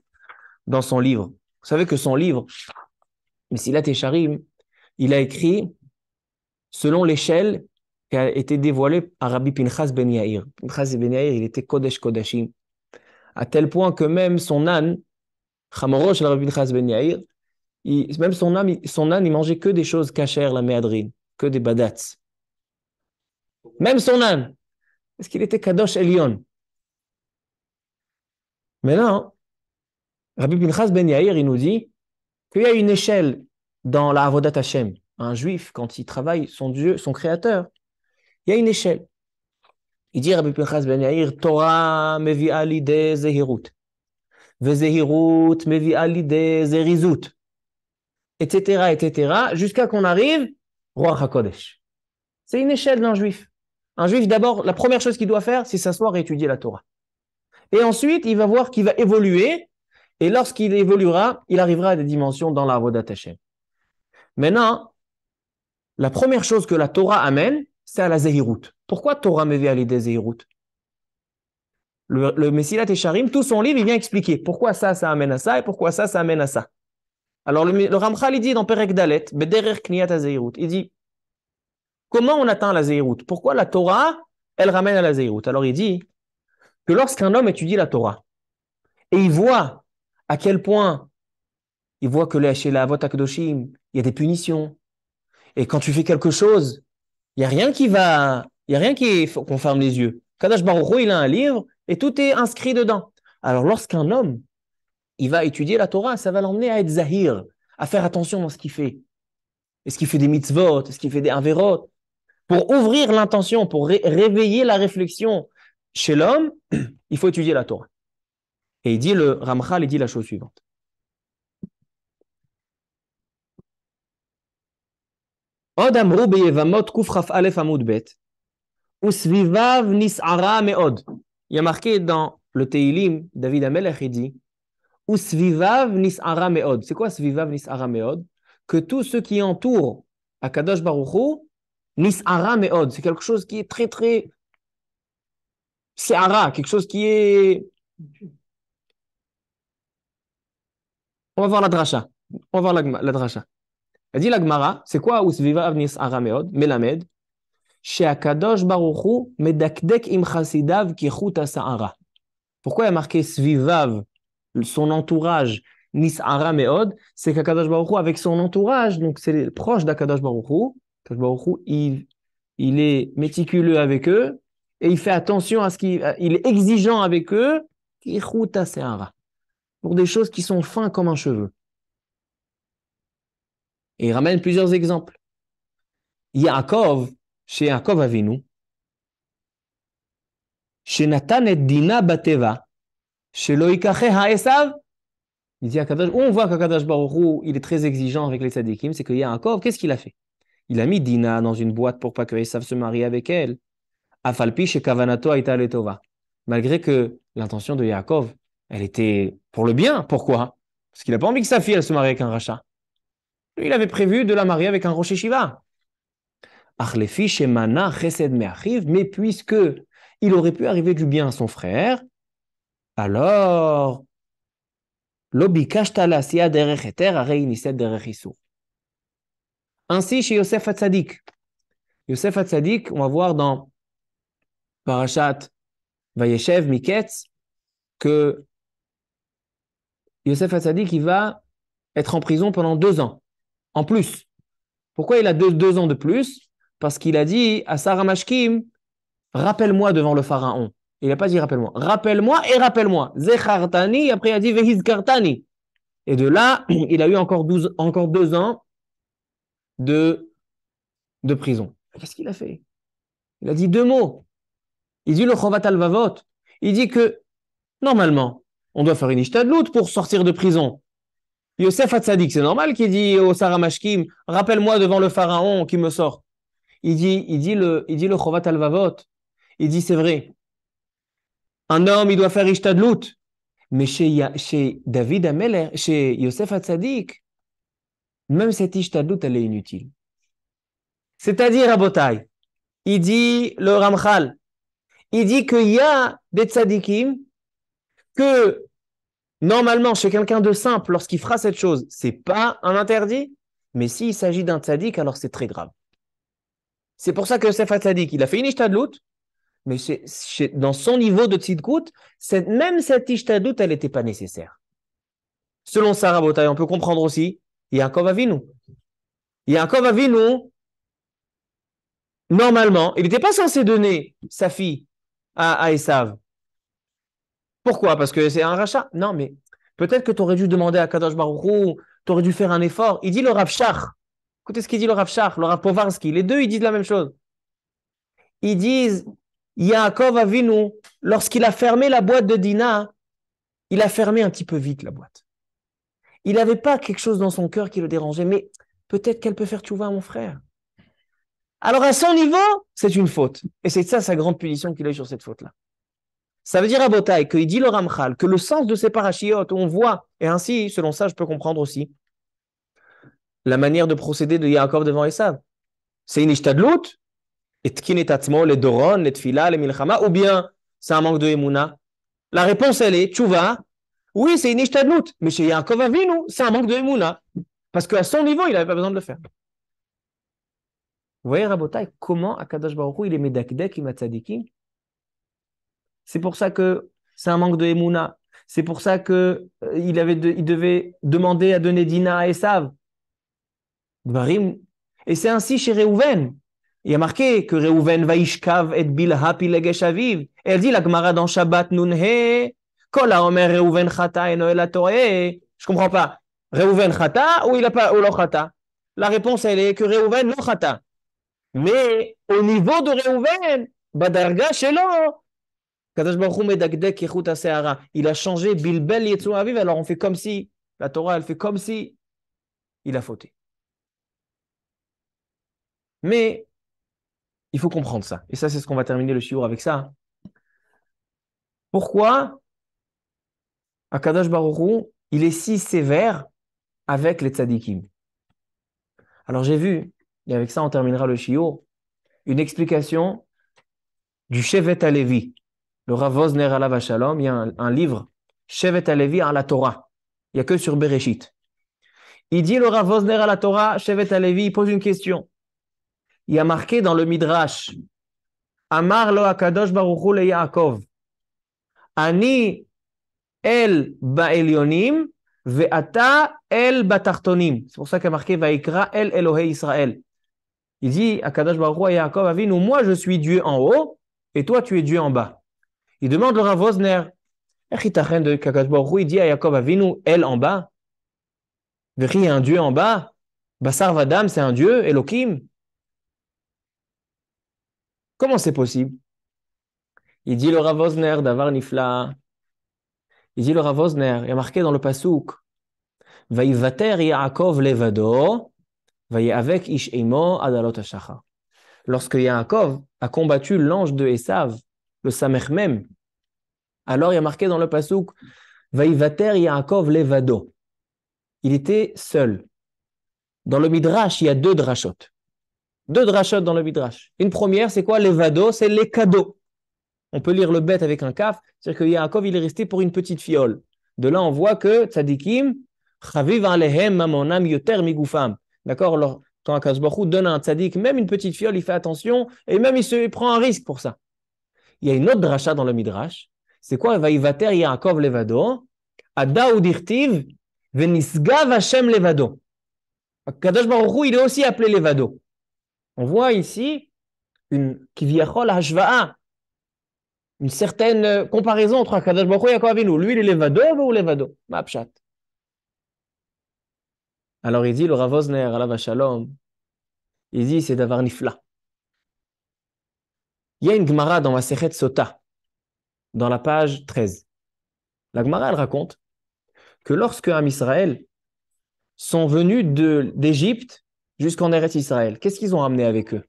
dans son livre. Vous savez que son livre, Msilat Yesharim, il a écrit selon l'échelle qui a été dévoilée à Rabbi Pinchas Ben Yair. Pinchas Ben Yair, il était Kodesh Kodashim, à tel point que même son âne, Chamorosh, le Rabbi Pinchas Ben Yair, même son âne, il mangeait que des choses cachères, la méadrine, que des badats. Même son âne, parce qu'il était Kadosh Elion. Mais là, Rabbi Pinchas Ben Yair, il nous dit qu'il y a une échelle dans la Avodat Hashem. Un juif, quand il travaille son Dieu, son créateur, il y a une échelle. Il dit Rabbi Pinchas Ben Yair, Torah mevi'a lideh zehirut, vezehirut mevi'a lideh zerizut, etc., etc., jusqu'à qu'on arrive Ruach HaKodesh. C'est une échelle d'un juif. Un juif, d'abord, la première chose qu'il doit faire, c'est s'asseoir et étudier la Torah. Et ensuite, il va voir qu'il va évoluer, et lorsqu'il évoluera, il arrivera à des dimensions dans la Avodat Hashem. Maintenant, la première chose que la Torah amène, c'est à la Zehirut. Pourquoi Torah me vient à l'idée Zehirut? Le Mesilat Yesharim, tout son livre, il vient expliquer pourquoi ça amène à ça et pourquoi ça amène à ça. Alors, le Ramchal, il dit dans Perek Dalet, Bederer Kniyat Zehirut, il dit comment on atteint la Zehirut? Pourquoi la Torah, elle ramène à la Zehirut? Alors, il dit que lorsqu'un homme étudie la Torah et il voit à quel point il voit que chez la Avot HaKadoshim, il y a des punitions. Et quand tu fais quelque chose, il n'y a rien qu'on ferme les yeux. Kadosh Baruch Hu, il a un livre et tout est inscrit dedans. Alors, lorsqu'un homme, il va étudier la Torah, ça va l'emmener à être zahir, à faire attention dans ce qu'il fait. Est-ce qu'il fait des mitzvot? Est-ce qu'il fait des averot? Pour ouvrir l'intention, pour réveiller la réflexion chez l'homme, il faut étudier la Torah. Et il dit, le Ramchal, il dit la chose suivante. עוד אמרו ביבמות קכ"א עמוד ב' וסביביו נסערה מאוד. il y a marqué dans le Teilim, David Amelech, il dit, Usvivav nis'ara me'od. C'est quoi Svivav nis'ara me'od? Que tous ceux qui entourent Akadosh Baruch Hu, nis'ara me'od. C'est quelque chose qui est très, très se'ara, quelque chose qui est... On va voir la drasha. On va voir la drasha. Elle dit la Gemara, c'est quoi Usvivav nis'ara me'od? Melamed. She'akadosh Baruch Hu medakdek im chasidav kichut ha'sa'ara. Pourquoi il y a marqué Svivav, son entourage, Nis'ara Me'od? C'est qu'Akadosh Baruch Hu, avec son entourage, donc c'est proche d'Akadosh Baruch Hu, Akadosh Baruch Hu, il est méticuleux avec eux, et il fait attention à ce il est exigeant avec eux, Kichuta Se'ara, pour des choses qui sont fins comme un cheveu. Et il ramène plusieurs exemples. Yaakov, chez Yaakov Avinu, chez Natan et Dina Bateva, chez Loïkache Ha'esav. Il dit où on voit qu'Akadosh Baruch Hu, il est très exigeant avec les tzadikim, c'est que Yaakov, qu'est-ce qu'il a fait? Il a mis Dina dans une boîte pour pas que Esav se marie avec elle. Afalpi chez Kavanato Aïta Letova. Malgré que l'intention de Yaakov, elle était pour le bien. Pourquoi? Parce qu'il n'a pas envie que sa fille elle se marie avec un rachat. Lui, il avait prévu de la marier avec un rocher Shiva. Achlefi chez Mana Chesed Me'achiv, mais puisque il aurait pu arriver du bien à son frère, alors ainsi chez Yosef Hatzadik. Yosef Hatzadik, on va voir dans Parashat Vayeshev Miketz que Yosef Hatzadik, il va être en prison pendant 2 ans, en plus. Pourquoi il a 2 ans de plus? Parce qu'il a dit à Sarah Mashkim, rappelle-moi devant le pharaon. Il n'a pas dit rappelle-moi. Rappelle-moi et rappelle-moi. Zechartani, après il a dit Vehizkartani. Et de là, il a eu encore 2 ans de prison. Qu'est-ce qu'il a fait? Il a dit 2 mots. Il dit le Chovat al-Vavot. Il dit que, normalement, on doit faire une ishtadlout pour sortir de prison. Yosef Hatzadik, c'est normal qu'il dit au Sarah Mashkim, rappelle-moi devant le pharaon qui me sort. Il dit le Chovat al-Vavot. Il dit c'est vrai. Un homme, il doit faire ishtadlout. Mais chez David Ameler, chez Yosef Hatzadik, même cette ishtadlout, elle est inutile. C'est-à-dire, à Botaï, il dit le Ramchal, il dit qu'il y a des tzadikim que normalement chez quelqu'un de simple, lorsqu'il fera cette chose, c'est pas un interdit, mais s'il s'agit d'un tzadik, alors c'est très grave. C'est pour ça que Yosef Hatzadik, il a fait une ishtadlout, mais dans son niveau de tzidkout, même cette ishtadlout, elle n'était pas nécessaire. Selon Sarah Botaï, on peut comprendre aussi, Yaakov Avinu. Yaakov Avinu, normalement, il n'était pas censé donner sa fille à Esav. Pourquoi? Parce que c'est un rachat? Non, mais peut-être que tu aurais dû demander à Kadosh Baruch Hu, tu aurais dû faire un effort. Il dit le Rav Shach. Écoutez ce qu'il dit le Rav Shach, le Rav Povarsky. Les deux, ils disent la même chose. Ils disent, Yaakov Avinu, lorsqu'il a fermé la boîte de Dina, il a fermé un petit peu vite la boîte. Il n'avait pas quelque chose dans son cœur qui le dérangeait, mais peut-être qu'elle peut faire tchouva à mon frère. Alors à son niveau, c'est une faute. Et c'est ça sa grande punition qu'il a eu sur cette faute-là. Ça veut dire à Botaï qu'il dit le Ramchal que le sens de ces parachiotes, on voit, et ainsi, selon ça, je peux comprendre aussi la manière de procéder de Yaakov devant Esav. C'est une ishtadlout, et tkin et tatzmo, les doron, les tfila, les milchama, ou bien c'est un manque de émouna. La réponse, elle est tchouva. Oui, c'est une ishtadlout, mais chez Yaakov Avinu, c'est un manque de émouna. Parce qu'à son niveau, il n'avait pas besoin de le faire. Vous voyez, Rabotai, comment Akadosh Baruch Hu, il est medakdek im tzadikim. C'est pour ça que c'est un manque de émouna. C'est pour ça que il devait demander à donner Dina à Esav. Et c'est ainsi chez Réhouven. Il y a marqué que Réhouven va ishkav et bilha pilegesh aviv. Et elle dit la Gemara dans Shabbat Nunhe, Kol haomer Réhouven chata eno ela toeh. Je comprends pas. Réhouven chata ou il a pas ou lo chata? La réponse elle est que Réhouven lo chata. Mais au niveau de Réhouven, badarga shelo, Kadosh Baruch Hu medakdek kichut hase'ara. Il a changé bilbel yetzu aviv. Alors on fait comme si la Torah elle fait comme si il a fauté. Mais il faut comprendre ça. Et ça, c'est ce qu'on va terminer le shiur avec ça. Pourquoi Akadosh Baruch Hu, il est si sévère avec les tzadikim? Alors j'ai vu, et avec ça on terminera le shiur, une explication du Shevet HaLevi, le Rav Wosner alav Shalom. Il y a un livre, Shevet HaLevi à la Torah. Il n'y a que sur Bereshit. Il dit le Rav Wosner à la Torah, Shevet HaLevi, il pose une question. Il y a marqué dans le Midrash, Amar lo Akadosh Baruch Hu le Yaakov, Ani el ba'elyonim ve'ata el batartonim. C'est pour ça qu'il y a marqué Vaikra el Elohei Israël. Il dit Akadosh Baruch Hu à Yaakov Avinu, moi je suis Dieu en haut et toi tu es Dieu en bas. Il demande le Rav Wosner, de Akadosh Baruch Hu, il dit à Yaakov Avinu, elle en bas. Veri, un Dieu en bas. Basar Vadam, c'est un Dieu, Elohim. Comment c'est possible? Il dit le Rav Wosner d'Avar Nifla. Il dit le Rav Wosner, il y a marqué dans le Pasuk, Vaïvater Yaakov levado, vaï avec Ish Imo adalot hashachar. Lorsque Yaakov a combattu l'ange de Esav, le Samech même, alors il y a marqué dans le Pasuk, Vaïvater Yaakov levado. Il était seul. Dans le Midrash, il y a deux drashot. Deux drashot dans le Midrash. Une première, c'est quoi? Levado, c'est les cadeaux. On peut lire le bet avec un kaf, c'est-à-dire que Yaakov, il est resté pour une petite fiole. De là, on voit que tzadikim, chaviv alehem mamonam yoter migufam. D'accord? Quand Akadosh Baruch Hu donne à un tzadik même une petite fiole, il fait attention, et même il prend un risque pour ça. Il y a une autre drasha dans le Midrash. C'est quoi? Vaïvater Yaakov levado, ada udirtiv, venisgav Hashem levado. Akadosh Baruch Hu, il est aussi appelé levado. On voit ici une kiviachol hashva'a, une certaine comparaison entre Akadosh Baruch Hu et Yaakov Avinu. Lui, il est levado ou levado? Ma'apshat. Alors il dit, le Rav Wosner, alav shalom, il dit, c'est d'avar nifla. Il y a une Gemara dans Masechet Sota, dans la page 13. La Gemara, elle raconte que lorsque Am Israël sont venus d'Égypte jusqu'en Eretz Israël, qu'est-ce qu'ils ont ramené avec eux?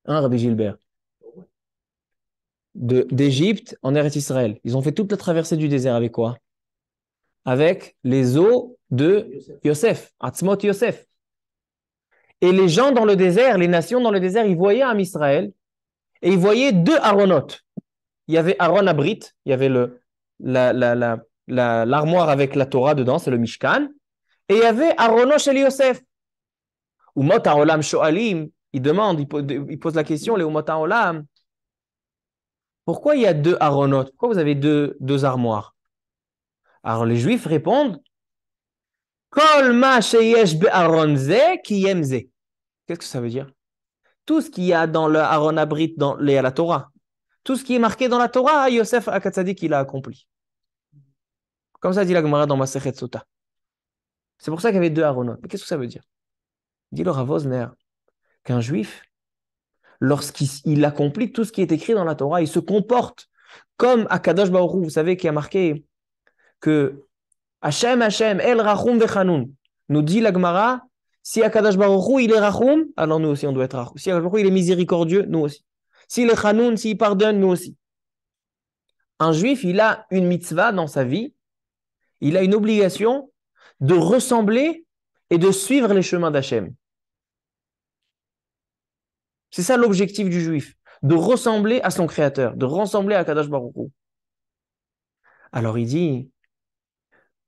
Rabbi Gilbert. D'Égypte en Eretz Israël. Ils ont fait toute la traversée du désert avec quoi? Avec les eaux de Yosef, Atzmot Yosef. Et les gens dans le désert, les nations dans le désert, ils voyaient Am Israël et ils voyaient deux Aaronotes. Il y avait Aaron Abrit, il y avait l'armoire avec la Torah dedans, c'est le Mishkan, et il y avait Aarono shel Yosef. Umot haolam shoalim, il demande, il pose la question, les Umot haolam, pourquoi il y a deux Aaronotes? Pourquoi vous avez deux armoires? Alors les Juifs répondent, Kol ma sheyesh be'aron ze ki yem ze. Qu'est-ce que ça veut dire? Tout ce qu'il y a dans le Aaron Abrit, dans la Torah, tout ce qui est marqué dans la Torah, Yosef Akatzadik, il a accompli. Comme ça dit la Gemara dans Masechet Sota. C'est pour ça qu'il y avait deux Aaronotes. Mais qu'est-ce que ça veut dire? Dit le Rav Wosner qu'un juif, lorsqu'il accomplit tout ce qui est écrit dans la Torah, il se comporte comme Akadosh Baruch Hu. Vous savez qu'il y a marqué que Hashem, El Rachum Vechanun, nous dit la Gemara, si Akadosh Baruch Hu, il est Rachum, alors nous aussi on doit être Rachum. Si Akadosh Baruch Hu, il est miséricordieux, nous aussi. S'il est Chanun, s'il pardonne, nous aussi. Un juif, il a une mitzvah dans sa vie, il a une obligation de ressembler et de suivre les chemins d'Hachem. C'est ça l'objectif du juif, de ressembler à son créateur, de ressembler à Kadosh Baruch Hu. Alors il dit,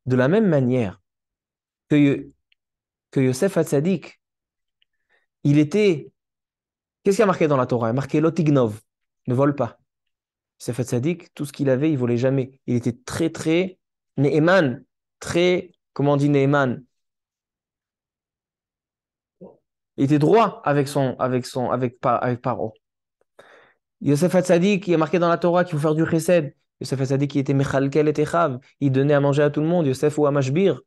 de la même manière que Yosef Hatzadik, il était, qu'est-ce qu'il y a marqué dans la Torah? Il y a marqué Lotignov, ne vole pas. Yosef Hatzadik, tout ce qu'il avait, il ne volait jamais. Il était très, très Ne'eman, très, comment on dit Ne'eman? Il était droit avec Paro. Yosef Hatzadik, il y a marqué dans la Torah qu'il faut faire du chesed. Yosef Hatzadik, il était Mechalkel et Techav. Il donnait à manger à tout le monde. Yosef ou Amashbir.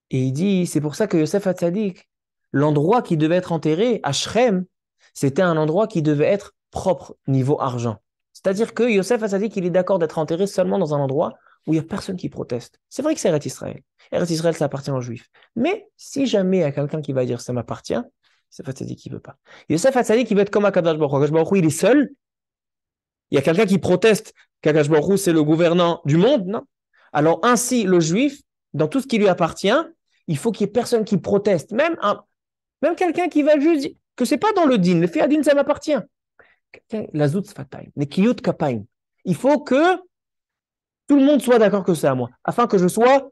Et il dit, c'est pour ça que Yosef Hatzadik, l'endroit qui devait être enterré, à Shrem, c'était un endroit qui devait être propre niveau argent. C'est-à-dire que Yosef Hatzadik, il est d'accord d'être enterré seulement dans un endroit où il n'y a personne qui proteste. C'est vrai que c'est Eretz Israël. Eretz Israël, ça appartient aux Juifs. Mais si jamais il y a quelqu'un qui va dire ça m'appartient, Yosef Hatzadik, il ne veut pas. Yosef Hatzadik, il veut être comme Akadosh Baruch Hu. Akadosh Baruch Hu, il est seul. Il y a quelqu'un qui proteste qu'Akadosh Baruch Hu, c'est le gouvernant du monde, non? Alors ainsi, le juif, dans tout ce qui lui appartient, il faut qu'il n'y ait personne qui proteste. Même quelqu'un qui va juste dire que c'est pas dans le din, le fiadin, ça m'appartient. La zout sfatayim, les kiyut kapaim. Il faut que tout le monde soit d'accord que c'est à moi, afin que je sois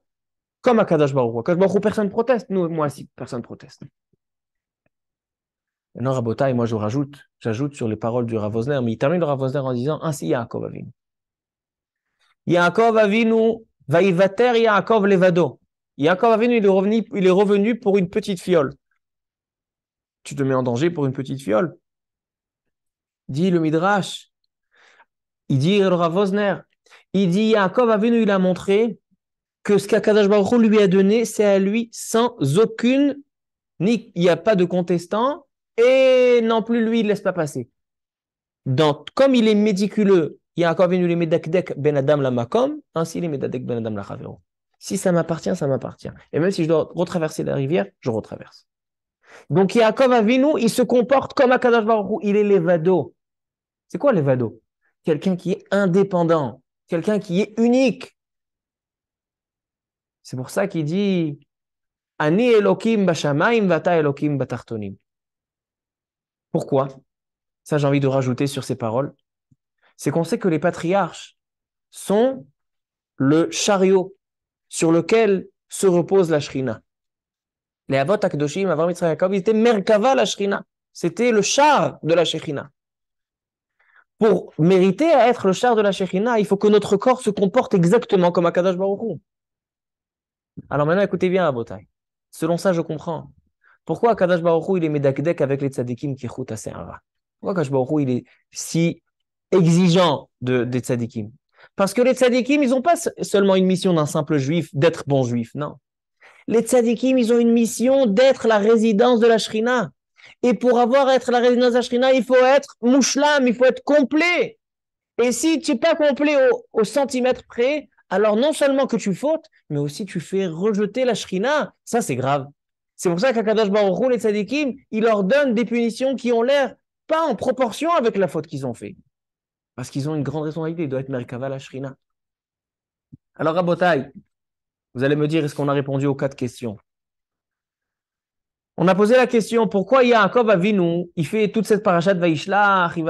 comme Akadosh Baruch Hu. Akadosh Baruch Hu, personne ne proteste. Nous, moi aussi, personne ne proteste. Maintenant, Rabotai, moi, j'ajoute sur les paroles du Rav Wosner, mais il termine le Rav Wosner en disant ainsi Yaakov Avinu. Yaakov Avinu, vaïvater Yaakov levado. Yaakov Avinu, il est revenu pour une petite fiole. Tu te mets en danger pour une petite fiole. Dit le Midrash, il dit le Rav Wosner, il dit Yaakov Avinu, il a montré que ce qu'Akadosh Baruch Hu lui a donné, c'est à lui sans aucune, il n'y a pas de contestant, et non plus lui, il ne laisse pas passer. Comme il est méticuleux, Yaakov Avinu il medakdek ben adam la makom, ainsi il est medakdek ben adam la chavero. Si ça m'appartient, ça m'appartient. Et même si je dois retraverser la rivière, je retraverse. Donc Yaakov Avinu, il se comporte comme Akadosh Baruch Hu, il est levado. C'est quoi levado? Quelqu'un qui est indépendant, quelqu'un qui est unique. C'est pour ça qu'il dit Ani Elokim bashamayim vata Elokim batartonim. Pourquoi? Ça, j'ai envie de rajouter sur ces paroles. C'est qu'on sait que les patriarches sont le chariot sur lequel se repose la Shrina. Les Avot Akdoshim, Avram Yitzchak Yaakov, ils étaient Merkava la Shrina. C'était le char de la Shekhinah. Pour mériter à être le char de la Shekhinah, il faut que notre corps se comporte exactement comme Akadosh Baruch Hu. Alors maintenant, écoutez bien, Abotai. Selon ça, je comprends. Pourquoi Akadosh Baruch Hu, il est medakdek avec les tzadikim qui chut ase'ara? Pourquoi Akadosh Baruch Hu, il est si exigeant des tzadikim? Parce que les tzadikim, ils n'ont pas seulement une mission d'un simple juif, d'être bon juif, non. Les tzadikim, ils ont une mission d'être la résidence de la Shrina. Et pour être la résidence de la Shrina, il faut être mouchlam, il faut être complet. Et si tu n'es pas complet au centimètre près, alors non seulement que tu fautes, mais aussi tu fais rejeter la Shrina. Ça, c'est grave. C'est pour ça qu'Akadosh Baruch Hu, les tzadikim, il leur donne des punitions qui ont l'air pas en proportion avec la faute qu'ils ont fait. Parce qu'ils ont une grande responsabilité, ils doivent être Merkava la Shrina. Alors, Rabotai, vous allez me dire, est-ce qu'on a répondu aux 4 questions? On a posé la question, pourquoi Yaakov Avinu, il fait toute cette parachat Vaishlach, il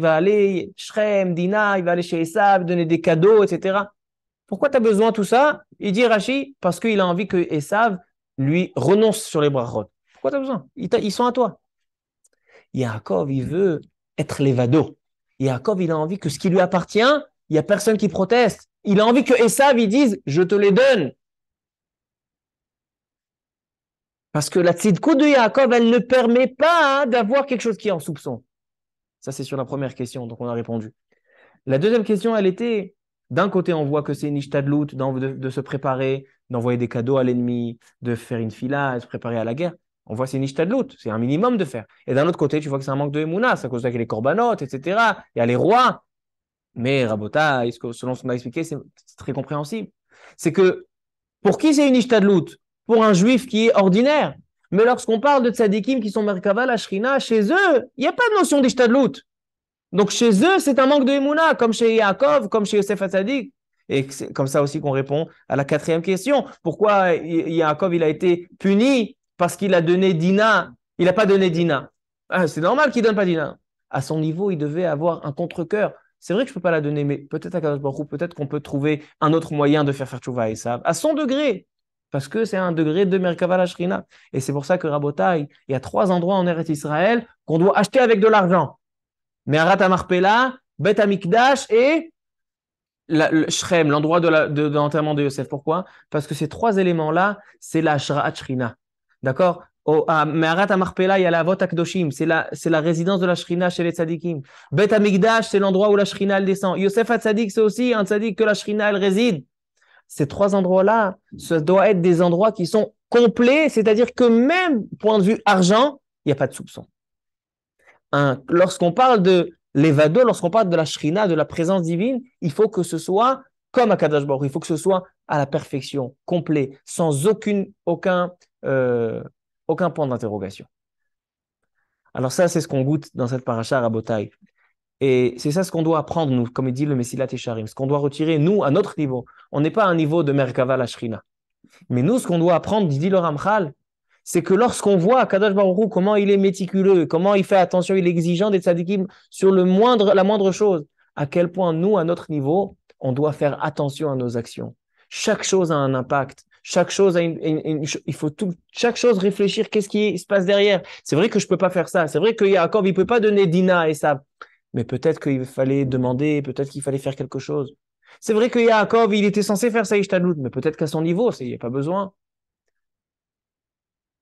va aller Shrem, Dina, il va aller chez Esav, donner des cadeaux, etc. Pourquoi tu as besoin de tout ça? Il dit Rashi, parce qu'il a envie que Esav lui renonce sur les brachot. Pourquoi tu as besoin? Ils sont à toi. Yaakov, il veut être l'évado. Yaakov, il a envie que ce qui lui appartient, il n'y a personne qui proteste. Il a envie que Esav, il dise, je te les donne. Parce que la tzidkou de Yaakov, elle ne permet pas d'avoir quelque chose qui est en soupçon. Ça, c'est sur la première question, donc on a répondu. La deuxième question, elle était, d'un côté, on voit que c'est une ishtadlout de se préparer, d'envoyer des cadeaux à l'ennemi, de faire une fila, de se préparer à la guerre. On voit que c'est une ishtadlout, c'est un minimum de faire. Et d'un autre côté, tu vois que c'est un manque de émouna, c'est à cause de ça qu'il y a les korbanot, etc. Il y a les rois. Mais Rabota, selon ce qu'on m'a expliqué, c'est très compréhensible. C'est que, pour qui c'est une ishtadlout? Pour un juif qui est ordinaire. Mais lorsqu'on parle de tzadikim qui sont Merkava, la Shrina, chez eux, il n'y a pas de notion d'ishtadlout. Donc chez eux, c'est un manque de émouna, comme chez Yaakov, comme chez Yosef Hatzadik. Et c'est comme ça aussi qu'on répond à la 4e question. Pourquoi Yaakov, il a été puni parce qu'il a donné Dina? Il n'a pas donné Dina. Ah, c'est normal qu'il ne donne pas Dina. À son niveau, il devait avoir un contre-cœur. C'est vrai que je ne peux pas la donner, mais peut-être à Kadosh Baruch Hu, peut-être qu'on peut trouver un autre moyen de faire tchouva à Esav, à son degré. Parce que c'est un degré de Merkava la Shrina. Et c'est pour ça que Rabotai, il y a 3 endroits en Eretz Israël qu'on doit acheter avec de l'argent. Me'arat HaMarpela, Bet HaMikdash et le Shrem, l'endroit de l'enterrement de Yosef. Pourquoi? Parce que ces 3 éléments-là, c'est la Shra'at Shrina. D'accord? À Me'arat HaMarpela, il y a la Avot HaKdoshim, c'est la résidence de la Shrina chez les tzadikim. Bet HaMikdash, c'est l'endroit où la Shrina elle descend. Yosef HaTzadik, c'est aussi un tzadik que la Shrina elle réside. Ces 3 endroits-là, ça doit être des endroits qui sont complets, c'est-à-dire que même point de vue argent, il n'y a pas de soupçon. Lorsqu'on parle de l'évado, lorsqu'on parle de la shrina, de la présence divine, il faut que ce soit comme à Kadosh Baruch Hu, il faut que ce soit à la perfection, complet, sans aucun point d'interrogation. Alors ça, c'est ce qu'on goûte dans cette paracha Rabotai. Et c'est ça ce qu'on doit apprendre, nous, comme il dit le Messilat Yesharim, ce qu'on doit retirer, nous, à notre niveau. On n'est pas à un niveau de Merkava la Shrina. Mais nous, ce qu'on doit apprendre, dit le Ramchal, c'est que lorsqu'on voit Kadosh Baruch Hu, comment il est méticuleux, comment il fait attention, il est exigeant des tzadikim sur la moindre chose, à quel point nous, à notre niveau, on doit faire attention à nos actions. Chaque chose a un impact. Chaque chose a il faut chaque chose réfléchir qu'est-ce qui se passe derrière. C'est vrai que je peux pas faire ça. C'est vrai que Yaakov, il peut pas donner Dina à Esav. Mais peut-être qu'il fallait demander, peut-être qu'il fallait faire quelque chose. C'est vrai que Yaakov, il était censé faire ça, Ishtadlut, mais peut-être qu'à son niveau, il n'y a pas besoin.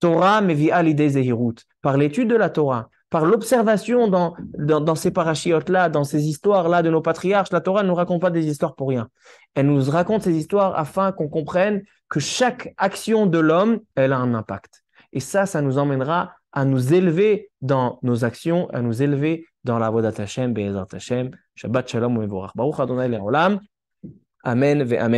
Torah mevi'a l'idée zehirut. Par l'étude de la Torah, par l'observation dans ces parachiotes-là, dans ces histoires-là de nos patriarches, la Torah ne nous raconte pas des histoires pour rien. Elle nous raconte ces histoires afin qu'on comprenne que chaque action de l'homme, elle a un impact. Et ça nous emmènera à nous élever dans nos actions, à nous élever dans la voie d'Hashem, Be'ezrat Hashem. Shabbat Shalom U'Mevorach. Baruch Adonai Le'olam. Amen ve Amen.